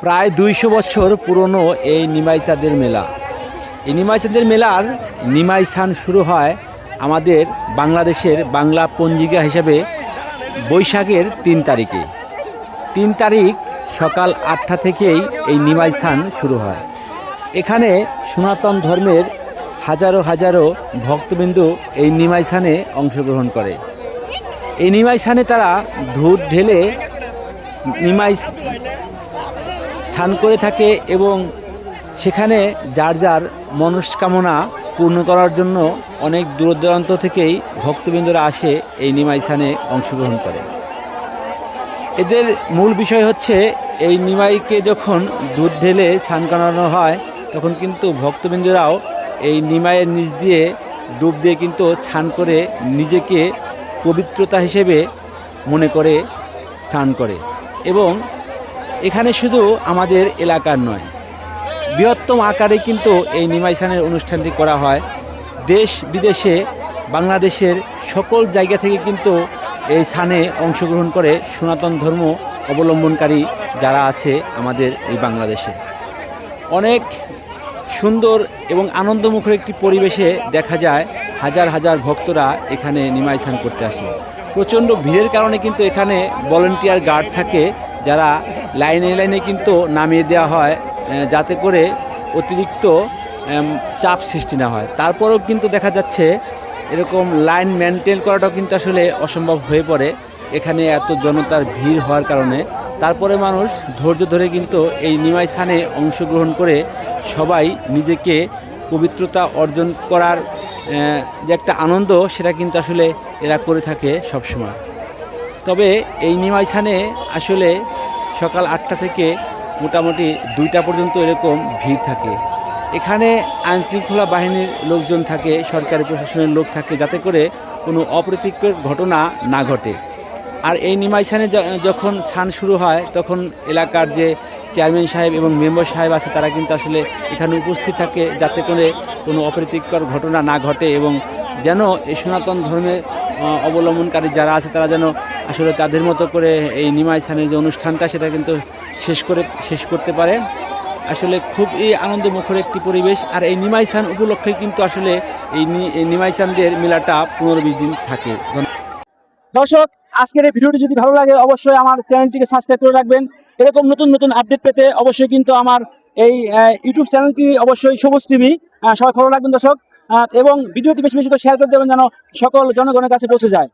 প্রায় ২০০ বছর পুরনো এই নিমাই চাঁদের মেলা। এই নিমাই চাঁদের মেলার নিমাই সান শুরু হয় আমাদের বাংলাদেশের বাংলা পঞ্জিকা হিসাবে বৈশাখের ৩ তারিখে। ৩ তারিখ সকাল ৮টা থেকেই এই নিমাই সান শুরু হয়। এখানে সনাতন ধর্মের হাজারো হাজারো ভক্তবিন্দু এই নিমাই সানে অংশগ্রহণ করে। এই নিমাই সানে তারা দুধ ঢেলে নিমাই স্নান করে থাকে এবং সেখানে যার যার মনস্কামনা পূর্ণ করার জন্য অনেক দূর দূরান্ত থেকেই ভক্তবৃন্দরা আসে এই নিমাই স্নানে অংশগ্রহণ করে। এদের মূল বিষয় হচ্ছে এই নিমাইকে যখন দুধ ঢেলে স্নান করানো হয় তখন কিন্তু ভক্তবৃন্দরাও এই নিমাইয়ের নিচ দিয়ে ডুব দিয়ে কিন্তু স্নান করে নিজেকে পবিত্রতা হিসেবে মনে করে স্নান করে। এবং এখানে শুধু আমাদের এলাকার নয়, বৃহত্তম আকারে কিন্তু এই নিমাই স্নানের অনুষ্ঠানটি করা হয়। দেশ বিদেশে বাংলাদেশের সকল জায়গা থেকে কিন্তু এই স্নানে অংশগ্রহণ করে সনাতন ধর্ম অবলম্বনকারী যারা আছে আমাদের এই বাংলাদেশে। অনেক সুন্দর এবং আনন্দমুখর একটি পরিবেশে দেখা যায় হাজার হাজার ভক্তরা এখানে নিমাই স্নান করতে আসে। প্রচণ্ড ভিড়ের কারণে কিন্তু এখানে ভলেন্টিয়ার গার্ড থাকে, যারা লাইনে লাইনে কিন্তু নামিয়ে দেওয়া হয় যাতে করে অতিরিক্ত চাপ সৃষ্টি না হয়। তারপরেও কিন্তু দেখা যাচ্ছে এরকম লাইন মেনটেন করাটাও কিন্তু আসলে অসম্ভব হয়ে পড়ে এখানে এত জনতার ভিড় হওয়ার কারণে। তারপরে মানুষ ধৈর্য ধরে কিন্তু এই নিমাই স্নানে অংশগ্রহণ করে সবাই নিজেকে পবিত্রতা অর্জন করার যে একটা আনন্দ সেটা কিন্তু আসলে এরা করে থাকে সবসময়। তবে এই নিমাই স্নানে আসলে সকাল ৮টা থেকে মোটামুটি ২টা পর্যন্ত এরকম ভিড় থাকে। এখানে আইনশৃঙ্খলা বাহিনীর লোকজন থাকে, সরকারি প্রশাসনের লোক থাকে, যাতে করে কোনো অপ্রীতিকর ঘটনা না ঘটে। আর এই নিমাই স্নানে যখন স্নান শুরু হয় তখন এলাকার যে চেয়ারম্যান সাহেব এবং মেম্বার সাহেব আছে তারা কিন্তু আসলে এখানে উপস্থিত থাকে, যাতে করে কোনো অপ্রীতিকর ঘটনা না ঘটে এবং যেন এই সনাতন ধর্মের অবলম্বনকারী যারা আছে তারা যেন আসলে তাদের মতো করে এই নিমাই স্নানের যে অনুষ্ঠানটা সেটা কিন্তু শেষ করতে পারে। আসলে খুবই আনন্দমুখর একটি পরিবেশ। আর এই নিমাই স্নান উপলক্ষে কিন্তু আসলে এই নিমাই চাঁদের মেলাটা ১৫-২০ দিন থাকে। দর্শক, আজকের এই ভিডিওটি যদি ভালো লাগে অবশ্যই আমার চ্যানেলটিকে সাবস্ক্রাইব করে রাখবেন। এরকম নতুন নতুন আপডেট পেতে অবশ্যই কিন্তু আমার এই ইউটিউব চ্যানেলটি অবশ্যই সবুজ টিভি সবাই ফলো রাখবেন দর্শক, এবং ভিডিওটি বেশি বেশি করে শেয়ার করে দেবেন যেন সকল জনগণের কাছে পৌঁছে যায়।